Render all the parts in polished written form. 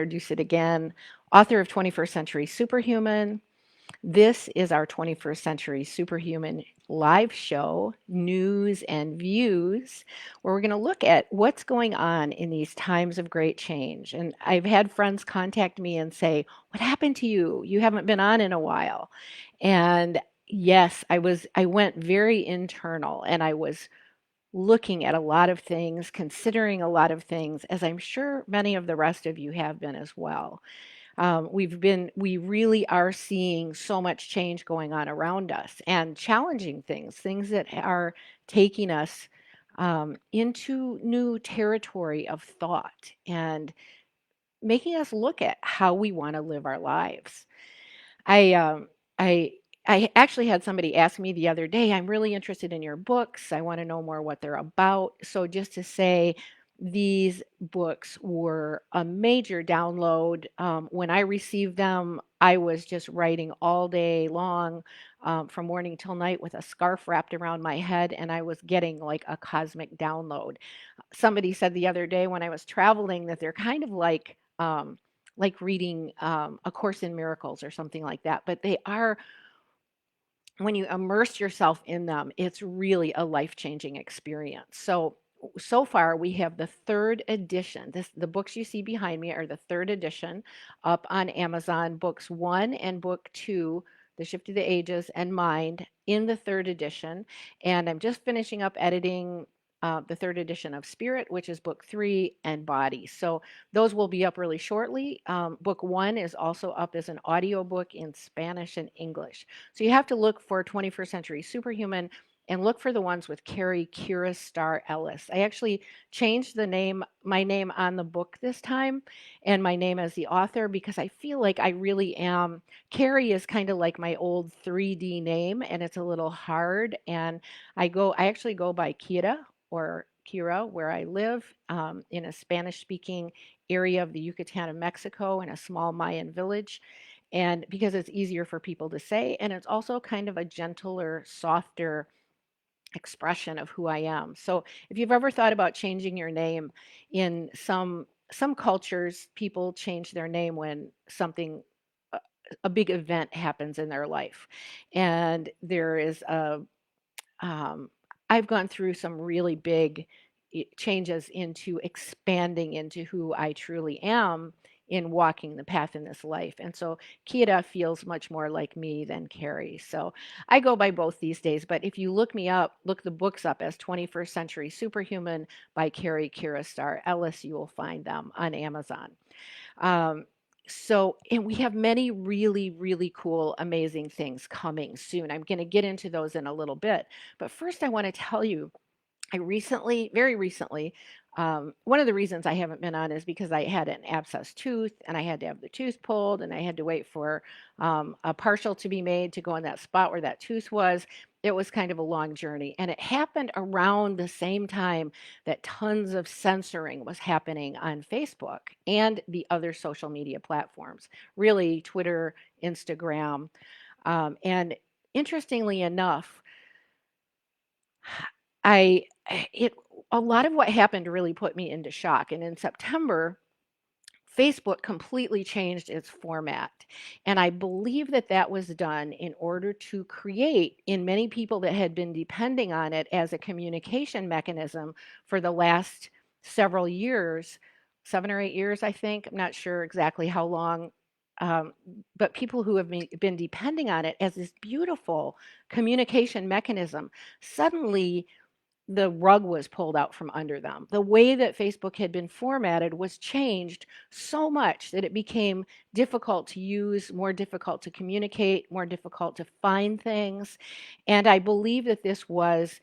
Introduce it again. Author of 21st Century Superhuman. This is our 21st Century Superhuman live show, News and Views, where we're going to look at what's going on in these times of great change. And I've had friends contact me and say, "What happened to you? You haven't been on in a while." And yes, I went very internal and I was looking at a lot of things, considering a lot of things, as I'm sure many of the rest of you have been as well. We really are seeing so much change going on around us and challenging things, things that are taking us into new territory of thought and making us look at how we want to live our lives. I um, I I actually had somebody ask me the other day, "I'm really interested in your books. I want to know more what they're about." So just to say, these books were a major download. When I received them, I was just writing all day long, from morning till night with a scarf wrapped around my head, and I was getting like a cosmic download. Somebody said the other day when I was traveling that they're kind of like reading A Course in Miracles or something like that. But they are, when you immerse yourself in them, it's really a life changing experience. So far, we have the third edition. The books you see behind me are the third edition up on Amazon. Books one and book two, The Shift of the Ages and Mind, in the third edition. And I'm just finishing up editing the third edition of Spirit, which is book three, and Body. So those will be up really shortly. Book one is also up as an audiobook in Spanish and English. So you have to look for 21st Century Superhuman and look for the ones with Cary Kirastar Ellis. I actually changed my name on the book this time, and my name as the author, because I feel like I really am. Cary is kind of like my old 3D name, and it's a little hard. And I actually go by Kira or Kira, where I live, in a Spanish speaking area of the Yucatan of Mexico in a small Mayan village. And because it's easier for people to say, and it's also kind of a gentler, softer expression of who I am. So if you've ever thought about changing your name, in some cultures, people change their name when something a big event happens in their life. And there is a I've gone through some really big changes into expanding into who I truly am in walking the path in this life. And so Kira feels much more like me than Cary. So I go by both these days. But if you look me up, look the books up as 21st Century Superhuman by Cary Kirastar Ellis, you will find them on Amazon. Um, and we have many really, really cool, amazing things coming soon. I'm going to get into those in a little bit. But first, I want to tell you, very recently, one of the reasons I haven't been on is because I had an abscess tooth and I had to have the tooth pulled and I had to wait for a partial to be made to go in that spot where that tooth was. It was kind of a long journey. And it happened around the same time that tons of censoring was happening on Facebook and the other social media platforms, really Twitter, Instagram. And interestingly enough, I it a lot of what happened really put me into shock. And in September, Facebook completely changed its format. And I believe that that was done in order to create, in many people that had been depending on it as a communication mechanism for the last several years, 7 or 8 years, I think. I'm not sure exactly how long. Um, but people who have been depending on it as this beautiful communication mechanism, suddenly the rug was pulled out from under them. The way that Facebook had been formatted was changed so much that it became difficult to use, more difficult to communicate, more difficult to find things. And I believe that this was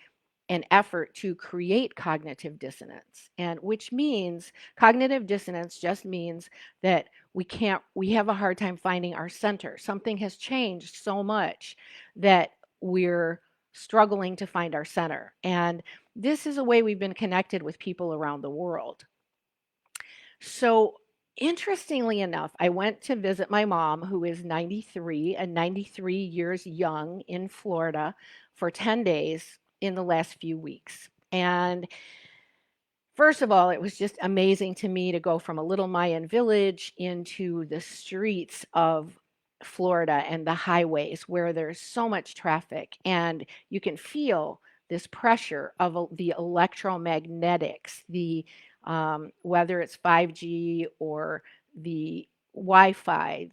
an effort to create cognitive dissonance, and which means cognitive dissonance just means that we have a hard time finding our center. Something has changed so much that we're struggling to find our center. And this is a way we've been connected with people around the world. So, interestingly enough, I went to visit my mom, who is 93 and 93 years young, in Florida for 10 days in the last few weeks. And First of all, it was just amazing to me to go from a little Mayan village into the streets of Florida and the highways where there's so much traffic, and you can feel this pressure of the electromagnetics, the whether it's 5G or the Wi-Fi,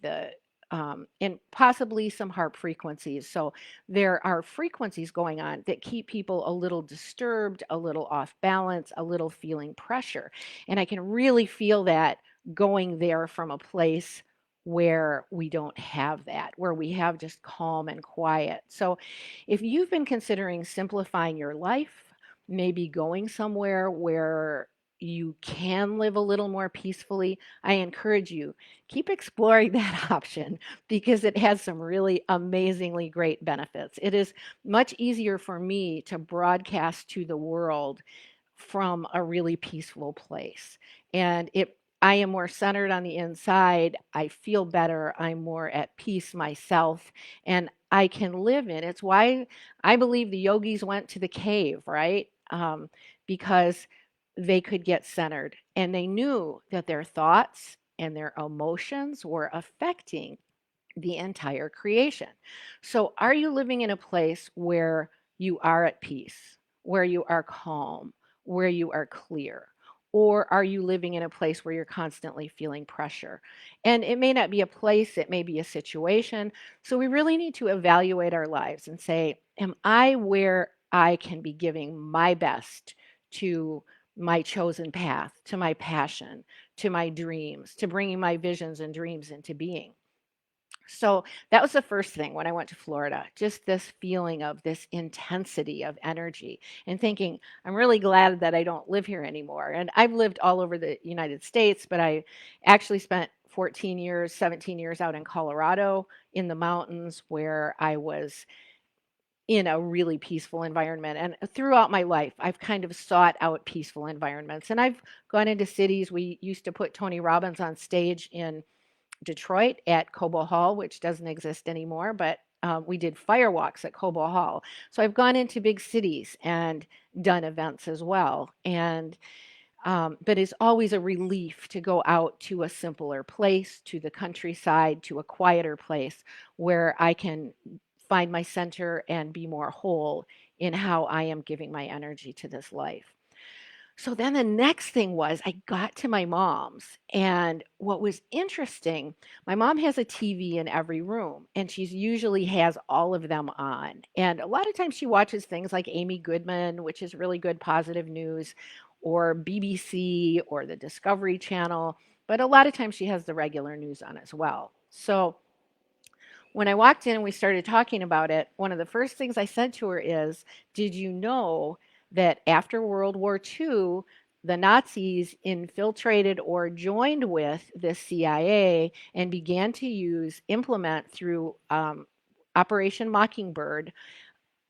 and possibly some harp frequencies. So there are frequencies going on that keep people a little disturbed, a little off balance, a little feeling pressure. And I can really feel that going there from a place where we don't have that, where we have just calm and quiet. So if you've been considering simplifying your life, maybe going somewhere where you can live a little more peacefully, I encourage you, keep exploring that option because it has some really amazingly great benefits. It is much easier for me to broadcast to the world from a really peaceful place. And I am more centered on the inside. I feel better. I'm more at peace myself, and I can live in. It's why I believe the yogis went to the cave, right? Because they could get centered and they knew that their thoughts and their emotions were affecting the entire creation. So, are you living in a place where you are at peace, where you are calm, where you are clear? Or are you living in a place where you're constantly feeling pressure? And it may not be a place, it may be a situation. So, we really need to evaluate our lives and say, am I where I can be giving my best to my chosen path, to my passion, to my dreams, to bringing my visions and dreams into being? So that was the first thing when I went to Florida, just this feeling of this intensity of energy and thinking, I'm really glad that I don't live here anymore. And I've lived all over the United States, but I actually spent 14 years, 17 years out in Colorado in the mountains where I was in a really peaceful environment. And throughout my life, I've kind of sought out peaceful environments. And I've gone into cities. We used to put Tony Robbins on stage in Detroit at Cobo Hall, which doesn't exist anymore, but we did firewalks at Cobo Hall. So I've gone into big cities and done events as well. And but it's always a relief to go out to a simpler place, to the countryside, to a quieter place where I can find my center and be more whole in how I am giving my energy to this life. So then the next thing was I got to my mom's, and what was interesting, my mom has a TV in every room, and she's usually has all of them on. And a lot of times she watches things like Amy Goodman, which is really good positive news, or BBC or the Discovery Channel, but a lot of times she has the regular news on as well. So when I walked in and we started talking about it, one of the first things I said to her is, did you know that after World War II, the Nazis infiltrated or joined with the CIA and began to implement through Operation Mockingbird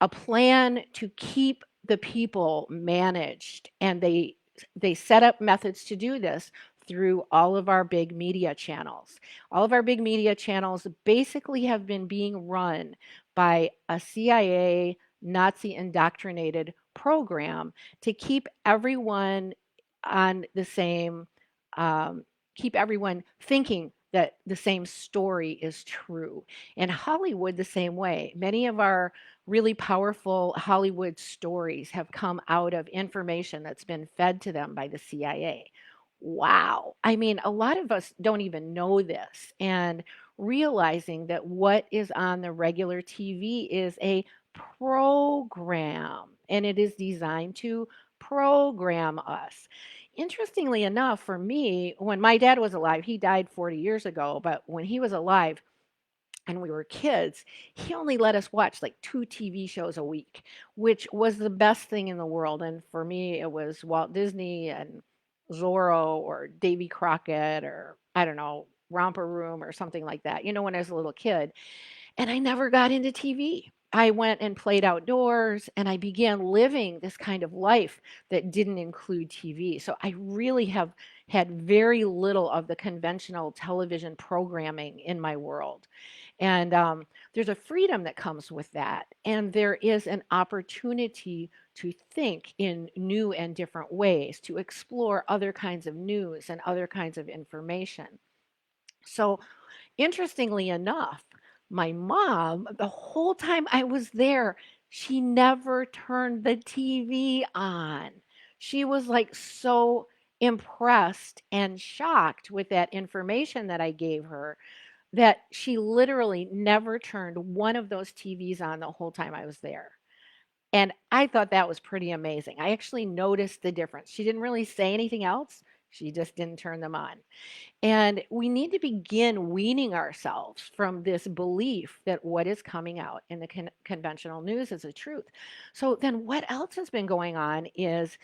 a plan to keep the people managed, and they set up methods to do this through all of our big media channels. All of our big media channels basically have been being run by a CIA Nazi indoctrinated program to keep everyone on the same keep everyone thinking that the same story is true. And Hollywood the same way. Many of our really powerful Hollywood stories have come out of information that's been fed to them by the CIA. Wow. I mean, a lot of us don't even know this. And realizing that what is on the regular TV is a program and it is designed to program us. Interestingly enough, for me, when my dad was alive, he died 40 years ago, but when he was alive, and we were kids, he only let us watch like 2 TV shows a week, which was the best thing in the world. And for me, it was Walt Disney and Zorro or Davy Crockett or I don't know, Romper Room or something like that, when I was a little kid. And I never got into TV. I went and played outdoors and I began living this kind of life that didn't include TV. So I really have had very little of the conventional television programming in my world. And there's a freedom that comes with that. And there is an opportunity to think in new and different ways, to explore other kinds of news and other kinds of information. So, interestingly enough, my mom, the whole time I was there, she never turned the TV on. She was like so impressed and shocked with that information that I gave her that she literally never turned one of those TVs on the whole time I was there. And I thought that was pretty amazing. I actually noticed the difference. She didn't really say anything else. She just didn't turn them on. And we need to begin weaning ourselves from this belief that what is coming out in the conventional news is the truth. So then what else has been going on is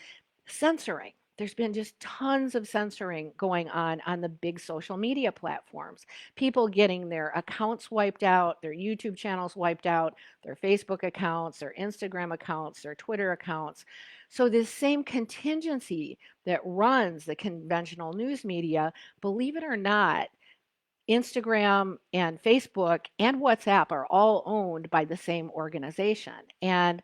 censoring. There's been just tons of censoring going on the big social media platforms. People getting their accounts wiped out, their YouTube channels wiped out, their Facebook accounts, their Instagram accounts, their Twitter accounts. So this same contingency that runs the conventional news media, believe it or not, Instagram and Facebook and WhatsApp are all owned by the same organization. And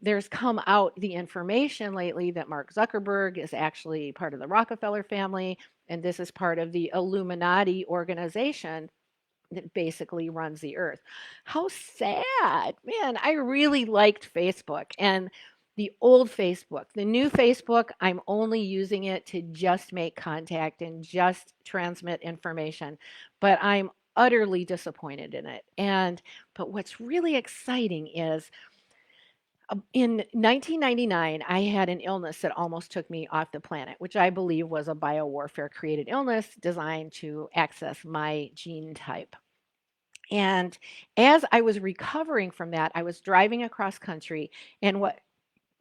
there's come out the information lately that Mark Zuckerberg is actually part of the Rockefeller family, and this is part of the Illuminati organization that basically runs the earth. How sad. Man, I really liked Facebook and the old Facebook. The new Facebook, I'm only using it to just make contact and just transmit information, but I'm utterly disappointed in it. But what's really exciting is in 1999, I had an illness that almost took me off the planet, which I believe was a biowarfare created illness designed to access my gene type. And as I was recovering from that, I was driving across country, and what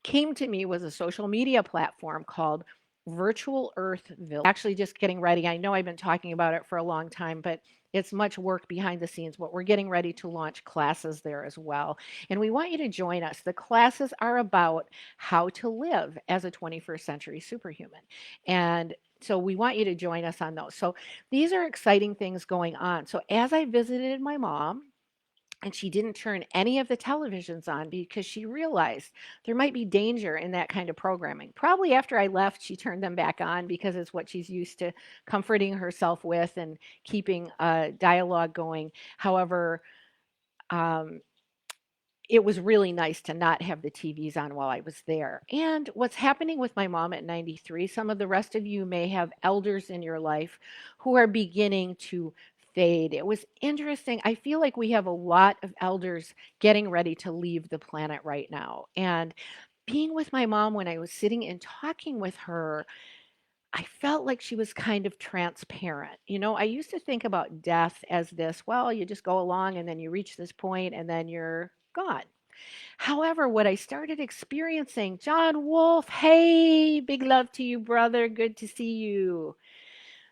came to me was a social media platform called Virtual Earth Village. Actually, just getting ready. I know I've been talking about it for a long time, but it's much work behind the scenes. But we're getting ready to launch classes there as well. And we want you to join us. The classes are about how to live as a 21st century superhuman. And so we want you to join us on those. So these are exciting things going on. So as I visited my mom, and she didn't turn any of the televisions on because she realized there might be danger in that kind of programming. Probably after I left, she turned them back on because it's what she's used to comforting herself with and keeping a dialogue going. However, um, it was really nice to not have the TVs on while I was there. And what's happening with my mom at 93, some of the rest of you may have elders in your life who are beginning to fade. It was interesting. I feel like we have a lot of elders getting ready to leave the planet right now. And being with my mom when I was sitting and talking with her, I felt like she was kind of transparent. You know, I used to think about death as this, well, you just go along and then you reach this point and then you're gone. However, what I started experiencing, John Wolf, hey, big love to you, brother. Good to see you.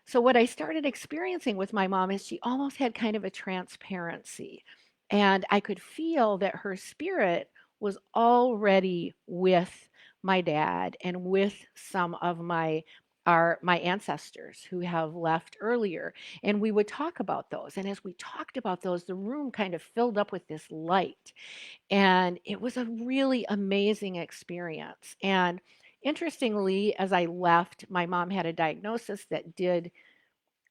So, what I started experiencing with my mom is she almost had kind of a transparency. And I could feel that her spirit was already with my dad and with some of my ancestors who have left earlier, and we would talk about those, and as we talked about those, the room kind of filled up with this light, and it was a really amazing experience. And interestingly, as I left, my mom had a diagnosis that did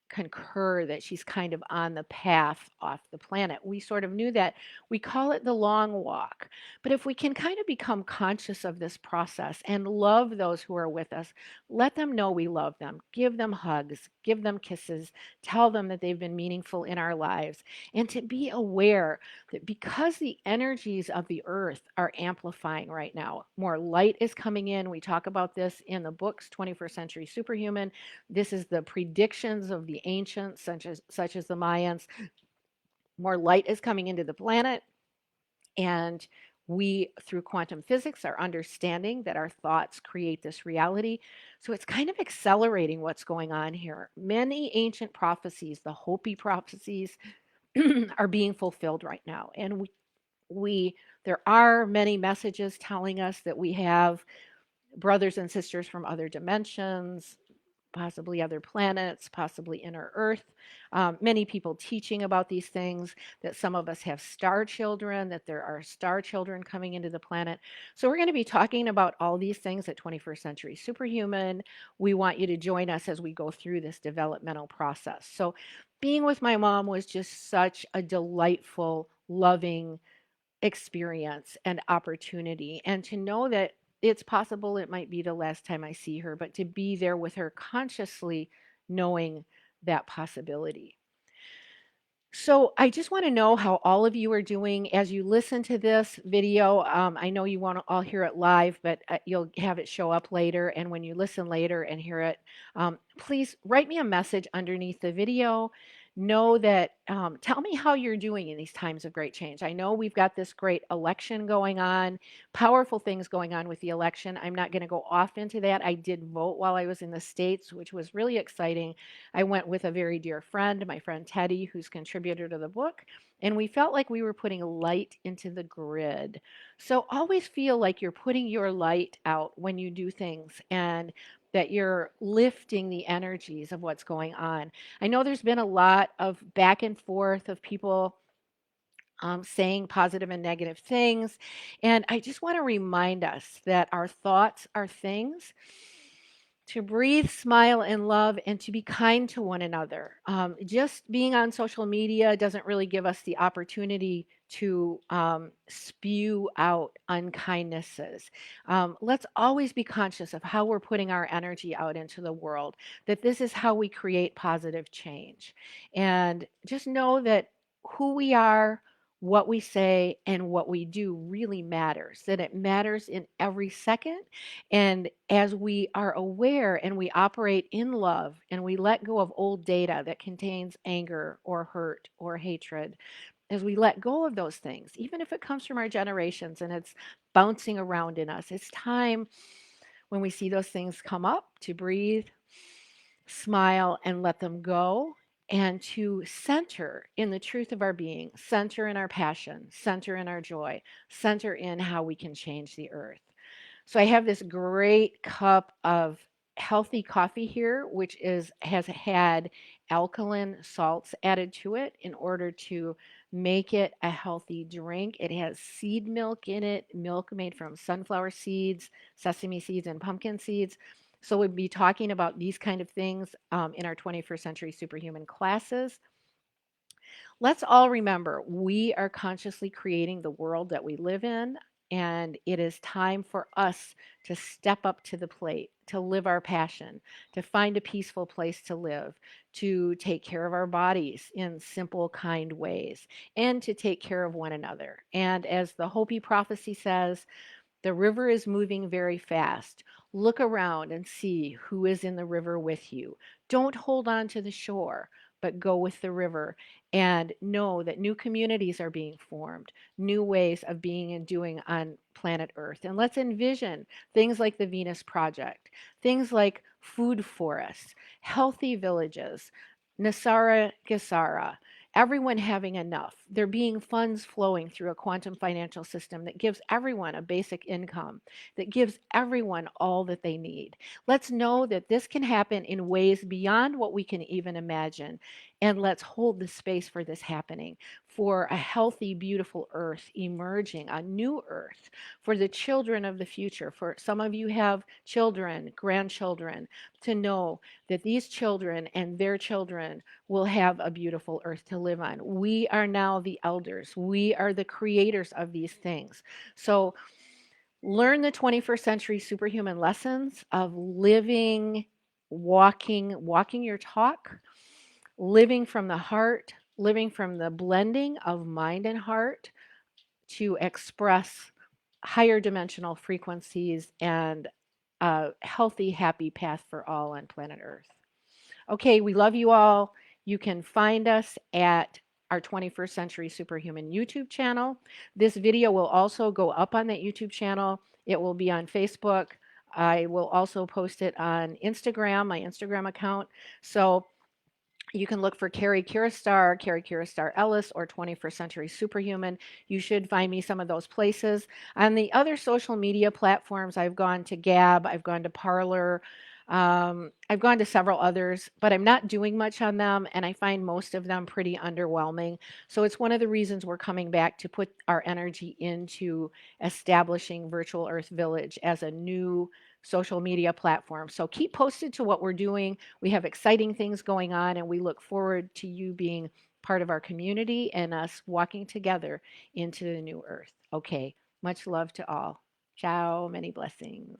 concur that she's kind of on the path off the planet. We sort of knew that. We call it the long walk. But if we can kind of become conscious of this process and love those who are with us, let them know we love them, give them hugs, give them kisses, tell them that they've been meaningful in our lives, and to be aware that because the energies of the earth are amplifying right now, more light is coming in. We talk about this in the books, 21st Century Superhuman. This is the predictions of the ancients, such as the Mayans. More light is coming into the planet, and we, through quantum physics, are understanding that our thoughts create this reality. So it's kind of accelerating what's going on here. Many ancient prophecies, the Hopi prophecies, are being fulfilled right now. And there are many messages telling us that we have brothers and sisters from other dimensions, possibly other planets, possibly inner Earth. Many people teaching about these things, that some of us have star children, that there are star children coming into the planet. So we're going to be talking about all these things at 21st Century Superhuman. We want you to join us as we go through this developmental process. So being with my mom was just such a delightful, loving experience and opportunity. And to know that it's possible it might be the last time I see her, but to be there with her consciously knowing that possibility. So I just want to know how all of you are doing as you listen to this video. I know you want to all hear it live, but you'll have it show up later. And when you listen later and hear it, please write me a message underneath the video. Know that, tell me how you're doing in these times of great change. I know we've got this great election going on, powerful things going on with the election. I'm not going to go off into that. I did vote while I was in the States, which was really exciting. I went with a very dear friend, my friend Teddy, who's contributor to the book, and we felt like we were putting light into the grid. So always feel like you're putting your light out when you do things, and that you're lifting the energies of what's going on. I know there's been a lot of back and forth of people saying positive and negative things. And I just want to remind us that our thoughts are things, to breathe, smile, and love, and to be kind to one another. Just being on social media doesn't really give us the opportunity to spew out unkindnesses. Let's always be conscious of how we're putting our energy out into the world, that this is how we create positive change. And just know that who we are, what we say, and what we do really matters, that it matters in every second. And as we are aware and we operate in love and we let go of old data that contains anger or hurt or hatred, as we let go of those things, even if it comes from our generations and it's bouncing around in us, it's time when we see those things come up to breathe, smile, and let them go, and to center in the truth of our being, center in our passion, center in our joy, center in how we can change the earth. So I have this great cup of healthy coffee here, which has had alkaline salts added to it in order to make it a healthy drink. It has seed milk in it, milk made from sunflower seeds, sesame seeds, and pumpkin seeds. So we'll be talking about these kind of things in our 21st Century Superhuman classes. Let's all remember, we are consciously creating the world that we live in, and it is time for us to step up to the plate, to live our passion, to find a peaceful place to live, to take care of our bodies in simple, kind ways, and to take care of one another. And as the Hopi Prophecy says, the river is moving very fast. Look around and see who is in the river with you. Don't hold on to the shore, but go with the river, and know that new communities are being formed, new ways of being and doing on planet Earth. And let's envision things like the Venus Project, things like food forests, healthy villages, Nasara Gisara, everyone having enough. There being funds flowing through a quantum financial system that gives everyone a basic income, that gives everyone all that they need. Let's know that this can happen in ways beyond what we can even imagine. And let's hold the space for this happening, for a healthy, beautiful earth emerging, a new earth, for the children of the future. For some of you have children, grandchildren, to know that these children and their children will have a beautiful earth to live on. We are now the elders. We are the creators of these things. So learn the 21st century superhuman lessons of living, walking your talk, living from the heart, living from the blending of mind and heart to express higher dimensional frequencies and a healthy, happy path for all on planet Earth. Okay, we love you all. You can find us at our 21st Century Superhuman YouTube channel. This video will also go up on that YouTube channel. It will be on Facebook. I will also post it on Instagram, my Instagram account. So you can look for Cary Kirastar Ellis, or 21st Century Superhuman. You should find me some of those places. On the other social media platforms, I've gone to Gab, I've gone to Parler, I've gone to several others, but I'm not doing much on them, and I find most of them pretty underwhelming. So it's one of the reasons we're coming back to put our energy into establishing Virtual Earth Village as a new social media platform. So keep posted to what we're doing. We have exciting things going on, and we look forward to you being part of our community and us walking together into the new earth. Okay, much love to all. Ciao, many blessings.